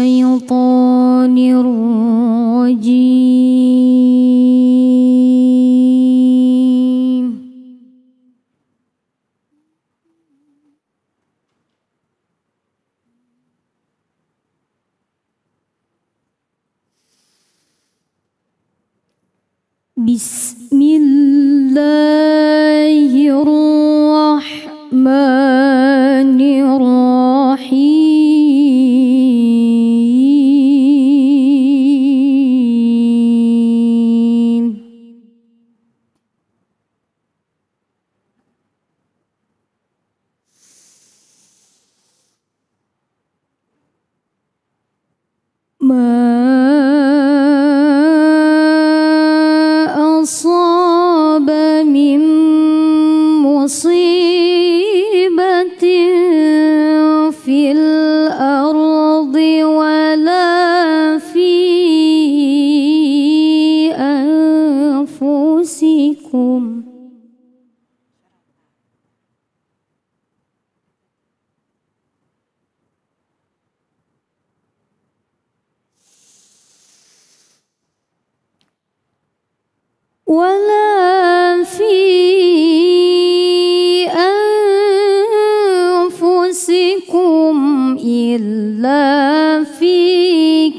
الشيطان الرجيم. بسم الله الرحمن الرحيم. أصاب من مصيبة في الأرض ولا في أنفسكم إلا في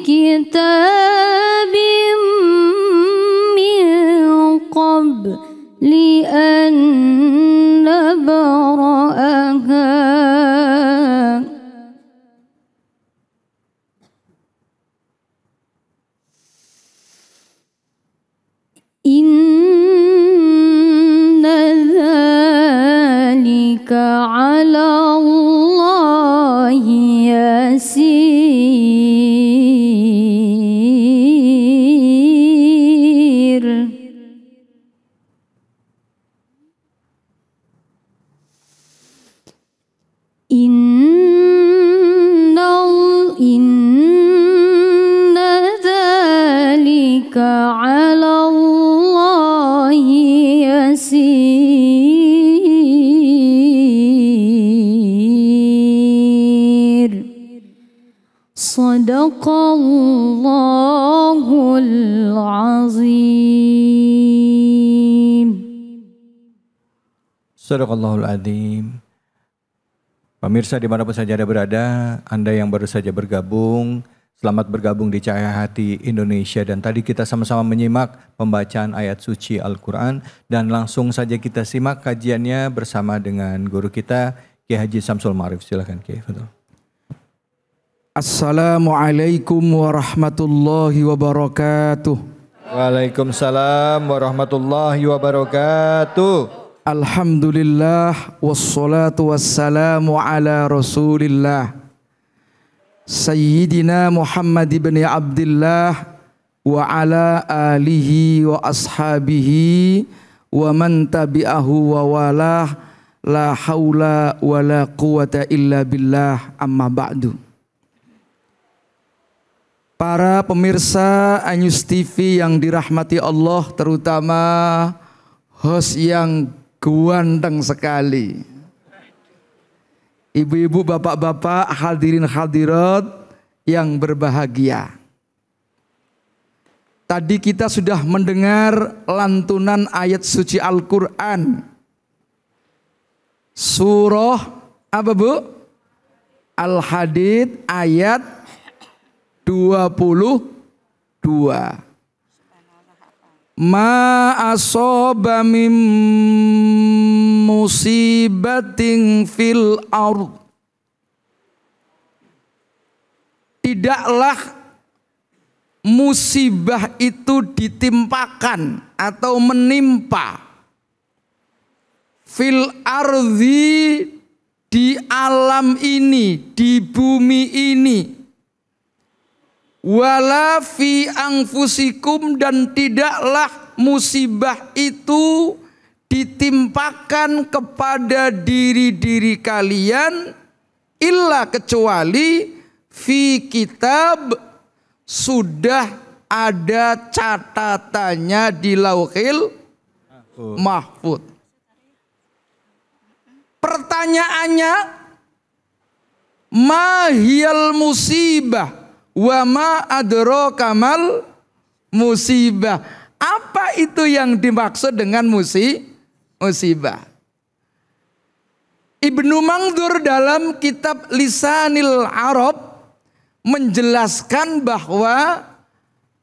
كتاب من قبل أن نبرأها إن ذلك على الله يسير. إن ذلك على الله يسير. Sadaqallahul azim. Sadaqallahul azim. Pemirsa dimanapun saja Anda berada, Anda yang baru saja bergabung, selamat bergabung di Cahaya Hati Indonesia. Dan tadi kita sama-sama menyimak pembacaan ayat suci Al-Quran. Dan langsung saja kita simak kajiannya bersama dengan guru kita, Kiai Haji Samsul Ma'arif. Silakan Kiai. Assalamualaikum warahmatullahi wabarakatuh. Waalaikumsalam warahmatullahi wabarakatuh. Alhamdulillah wassalatu wassalamu ala Rasulillah Sayyidina Muhammad ibn Abdullah wa ala alihi wa ashabihi wa man tabi'ahu wa walah, la haula wa la quwata illa billah, amma ba'du. Para pemirsa Anyus TV yang dirahmati Allah, terutama host yang ganteng sekali, ibu-ibu, bapak-bapak, hadirin hadirat yang berbahagia. Tadi kita sudah mendengar lantunan ayat suci Al-Quran. Surah apa Bu? Al-Hadid ayat 22. Ma asaba min musibatin fil ard. Tidaklah musibah itu ditimpakan atau menimpa fil ardi, di alam ini, di bumi ini, wala fi anfusikum, dan tidaklah musibah itu ditimpakan kepada diri-diri kalian, illa kecuali fi kitab, sudah ada catatannya di Lauhil Mahfud. Pertanyaannya, mahiyal musibah, Wa ma adraka mal musibah. Apa itu yang dimaksud dengan musibah? Ibnu Mangdur dalam kitab Lisanil Arab menjelaskan bahwa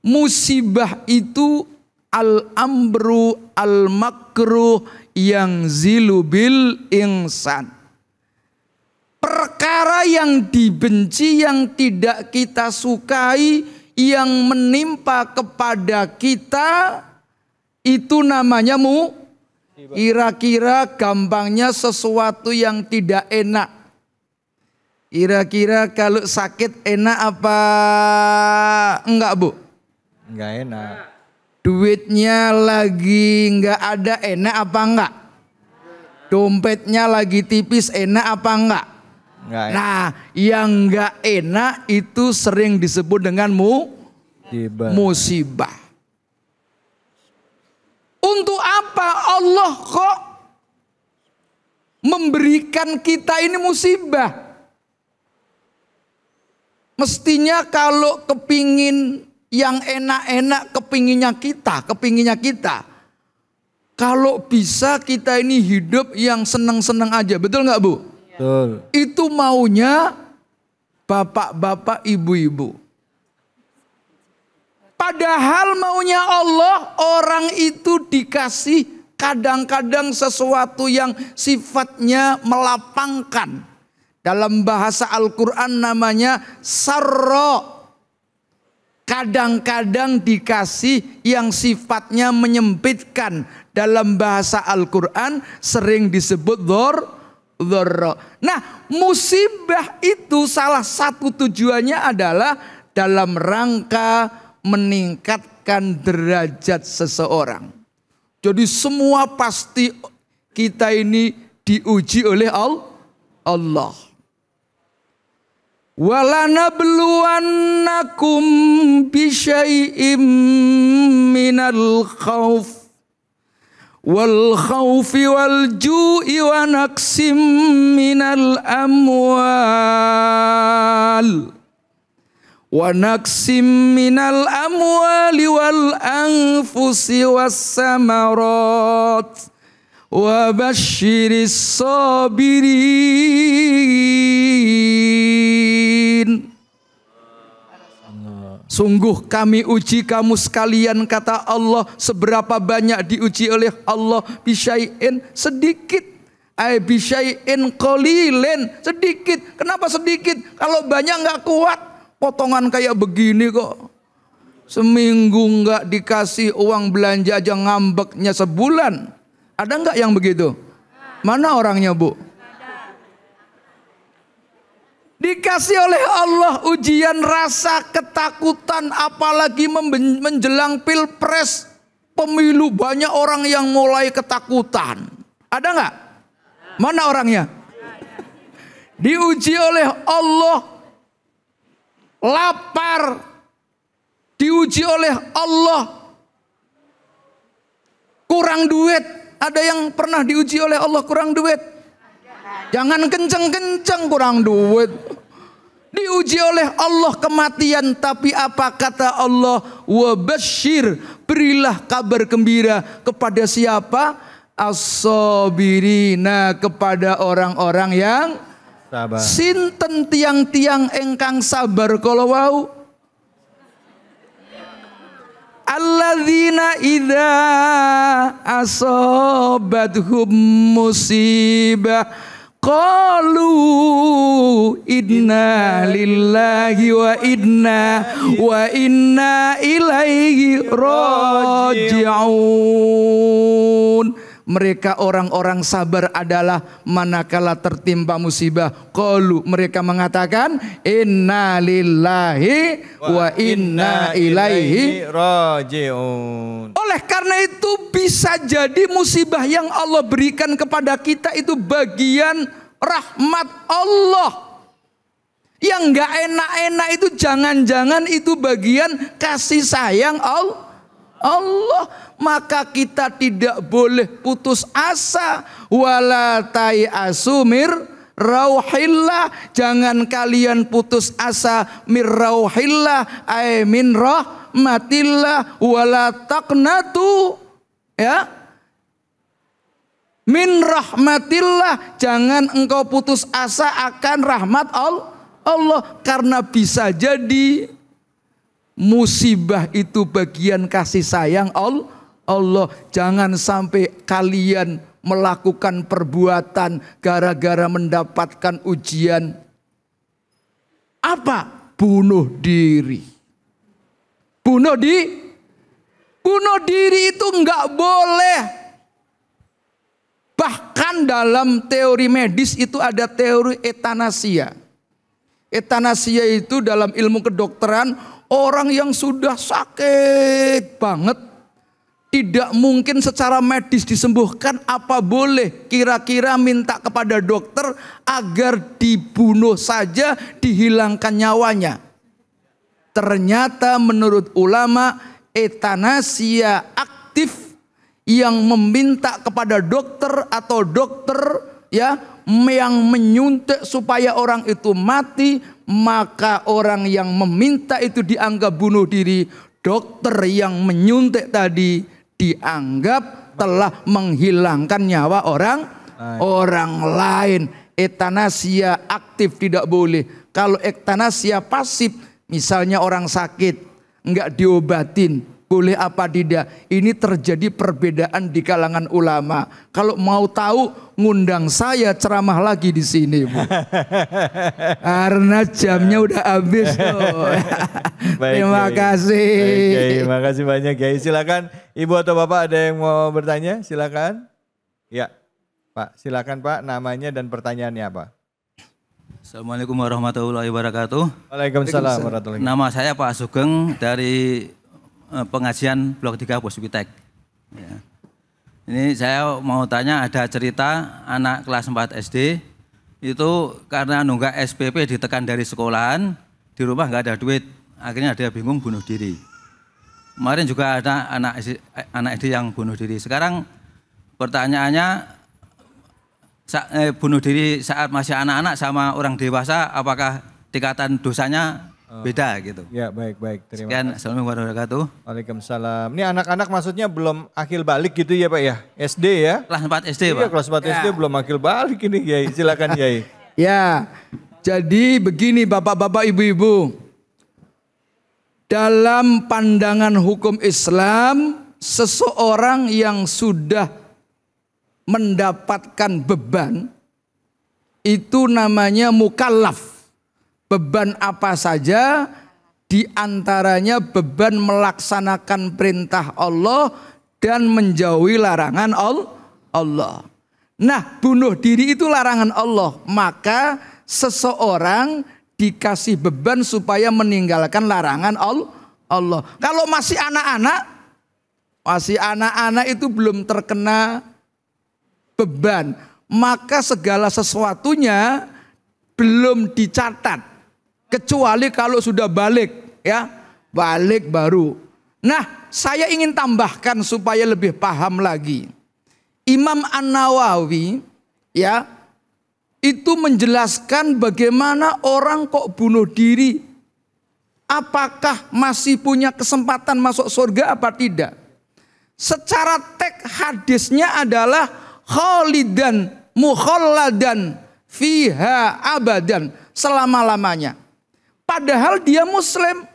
musibah itu al-amru al-makruh yang zilubil insan. Perkara yang dibenci, yang tidak kita sukai, yang menimpa kepada kita, itu namanya kira-kira gampangnya sesuatu yang tidak enak. Kira-kira kalau sakit enak apa enggak, Bu? Enggak enak. Duitnya lagi enggak ada, enak apa enggak? Dompetnya lagi tipis, enak apa enggak? Enggak enak. Nah, yang enggak enak itu sering disebut dengan musibah. Untuk apa Allah kok memberikan kita ini musibah? Mestinya kalau kepingin yang enak-enak, kepinginnya kita. Kalau bisa kita ini hidup yang senang-senang aja, betul nggak, Bu? Betul. Itu maunya bapak-bapak, ibu-ibu. Padahal maunya Allah, orang itu dikasih kadang-kadang sesuatu yang sifatnya melapangkan. Dalam bahasa Al-Quran namanya sarro. Kadang-kadang dikasih yang sifatnya menyempitkan. Dalam bahasa Al-Quran sering disebut dhorro. Nah, musibah itu salah satu tujuannya adalah dalam rangka meningkatkan derajat seseorang. Jadi semua pasti kita ini diuji oleh Allah. Walanabluwannakum bisyai'im minal khauf wal khaufi wal ju'i wa naqsim minal amwal wa naqsim minal amwali wal anfusi was samarat wa basyiris sabirin. Sungguh kami uji kamu sekalian, kata Allah. Seberapa banyak diuji oleh Allah? Bisyai'in, sedikit. Ay bisyai'in qalilen, sedikit. Kenapa sedikit? Kalau banyak nggak kuat. Potongan kayak begini kok. Seminggu nggak dikasih uang belanja aja ngambeknya sebulan. Ada nggak yang begitu? Mana orangnya, Bu? Dikasih oleh Allah ujian rasa ketakutan, apalagi menjelang pilpres, pemilu, banyak orang yang mulai ketakutan. Ada nggak? Mana orangnya? Diuji oleh Allah, lapar, diuji oleh Allah, kurang duit. Ada yang pernah diuji oleh Allah kurang duit? Jangan kenceng-kenceng kurang duit. Diuji oleh Allah kematian, tapi apa kata Allah? Wa basyir, berilah kabar gembira kepada siapa? As-sabirina, kepada orang-orang yang Sabar. Sinten tiang-tiang engkang sabar kalau wau? Alladzina idza asabathum musibah qalu inna lillahi wa inna ilaihi raji'un. Mereka orang-orang sabar adalah manakala tertimpa musibah, qalu, mereka mengatakan inna lillahi wa inna ilaihi raji'un. Oleh karena itu bisa jadi musibah yang Allah berikan kepada kita itu bagian rahmat Allah. Yang gak enak-enak itu jangan-jangan itu bagian kasih sayang Allah. Maka kita tidak boleh putus asa. Wala tai'asu rauhillah, jangan kalian putus asa mir rauhillah ay min rahmatillah wala taqnatu ya min rahmatillah, jangan engkau putus asa akan rahmat Allah, karena bisa jadi musibah itu bagian kasih sayang Allah. Jangan sampai kalian melakukan perbuatan gara-gara mendapatkan ujian apa? Bunuh diri. Bunuh diri itu enggak boleh. Bahkan dalam teori medis itu ada teori etanasia. Etanasia itu dalam ilmu kedokteran, orang yang sudah sakit banget, tidak mungkin secara medis disembuhkan, apa boleh kira-kira minta kepada dokter agar dibunuh saja, dihilangkan nyawanya. Ternyata menurut ulama, etanasia aktif yang meminta kepada dokter atau dokter ya yang menyuntik supaya orang itu mati, maka orang yang meminta itu dianggap bunuh diri. Dokter yang menyuntik tadi dianggap telah menghilangkan nyawa orang lain. Etanasia aktif tidak boleh. Kalau etanasia pasif, misalnya orang sakit enggak diobatin, boleh apa tidak? Ini terjadi perbedaan di kalangan ulama. Kalau mau tahu, ngundang saya ceramah lagi di sini, Bu. Karena jamnya udah habis. Baik, terima kasih. Baik, terima kasih banyak, Kiai. Silakan Ibu atau Bapak ada yang mau bertanya? Silakan. Ya, Pak. Silakan Pak. Namanya dan pertanyaannya apa? Assalamualaikum warahmatullahi wabarakatuh. Waalaikumsalam warahmatullahi wabarakatuh. Nama saya Pak Sugeng dari pengajian Blok 3 Puspitek. Ya. Ini saya mau tanya, ada cerita anak kelas 4 SD itu karena nunggak SPP ditekan dari sekolahan, di rumah nggak ada duit, akhirnya dia bingung bunuh diri. Kemarin juga ada anak SD yang bunuh diri. Sekarang pertanyaannya, bunuh diri saat masih anak-anak sama orang dewasa, apakah tingkatan dosanya beda gitu? Ya, baik. Terima Sekian, kasih. Assalamualaikum warahmatullahi wabarakatuh. Waalaikumsalam. Ini anak-anak maksudnya belum akil balik gitu ya Pak ya? SD ya? Kelas 4 SD Iya, Pak. kelas 4 SD belum akil balik ini, Kiai. Silakan, Kiai. Ya, jadi begini Bapak-bapak, Ibu-ibu. Dalam pandangan hukum Islam, seseorang yang sudah mendapatkan beban, itu namanya mukallaf. Beban apa saja, diantaranya beban melaksanakan perintah Allah dan menjauhi larangan Allah. Nah, bunuh diri itu larangan Allah, maka seseorang dikasih beban supaya meninggalkan larangan Allah. Kalau masih anak-anak itu belum terkena beban, maka segala sesuatunya belum dicatat. Kecuali kalau sudah balik, ya, balik baru. Nah, saya ingin tambahkan supaya lebih paham lagi. Imam An-Nawawi, ya, itu menjelaskan bagaimana orang kok bunuh diri. Apakah masih punya kesempatan masuk surga apa tidak? Secara teks hadisnya adalah khalidan mukhalladan fiha abadan, selama-lamanya. Padahal dia muslim.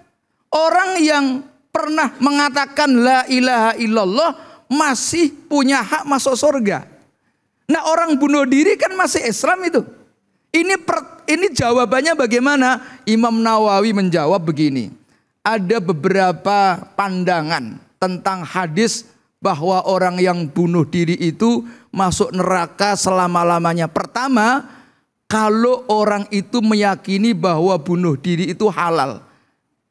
Orang yang pernah mengatakan la ilaha illallah masih punya hak masuk surga. Nah, orang bunuh diri kan masih Islam itu. Ini jawabannya bagaimana? Imam Nawawi menjawab begini. Ada beberapa pandangan tentang hadis bahwa orang yang bunuh diri itu masuk neraka selama-lamanya. Pertama, kalau orang itu meyakini bahwa bunuh diri itu halal.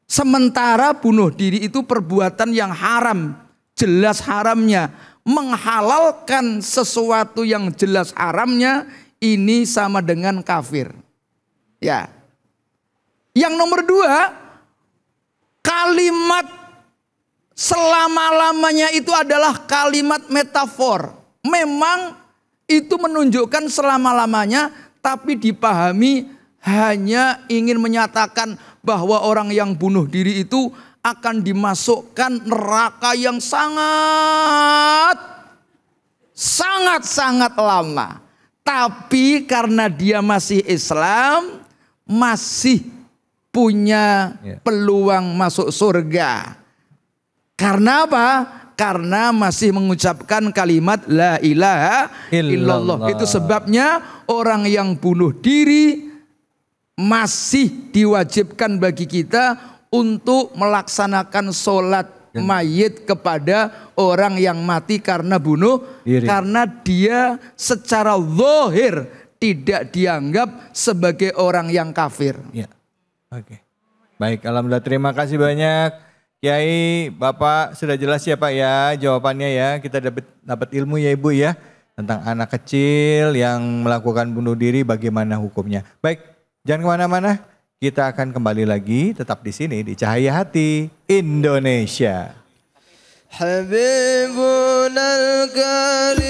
Sementara bunuh diri itu perbuatan yang haram, jelas haramnya. Menghalalkan sesuatu yang jelas haramnya, ini sama dengan kafir. Ya. Yang nomor dua, kalimat selama-lamanya itu adalah kalimat metafor. Memang itu menunjukkan selama-lamanya, tapi dipahami hanya ingin menyatakan bahwa orang yang bunuh diri itu akan dimasukkan neraka yang sangat lama. Tapi karena dia masih Islam, masih punya peluang masuk surga. Karena apa? Karena masih mengucapkan kalimat la ilaha illallah. Itu sebabnya orang yang bunuh diri masih diwajibkan bagi kita untuk melaksanakan sholat mayit kepada orang yang mati karena bunuh diri. Karena dia secara zahir tidak dianggap sebagai orang yang kafir. Ya. Oke. Baik, alhamdulillah, terima kasih banyak Kiai. Bapak sudah jelas ya Pak ya jawabannya ya. Kita dapat ilmu ya Ibu ya tentang anak kecil yang melakukan bunuh diri, bagaimana hukumnya. Baik, jangan kemana-mana. Kita akan kembali lagi tetap di sini di Cahaya Hati Indonesia. Habibunal Karim.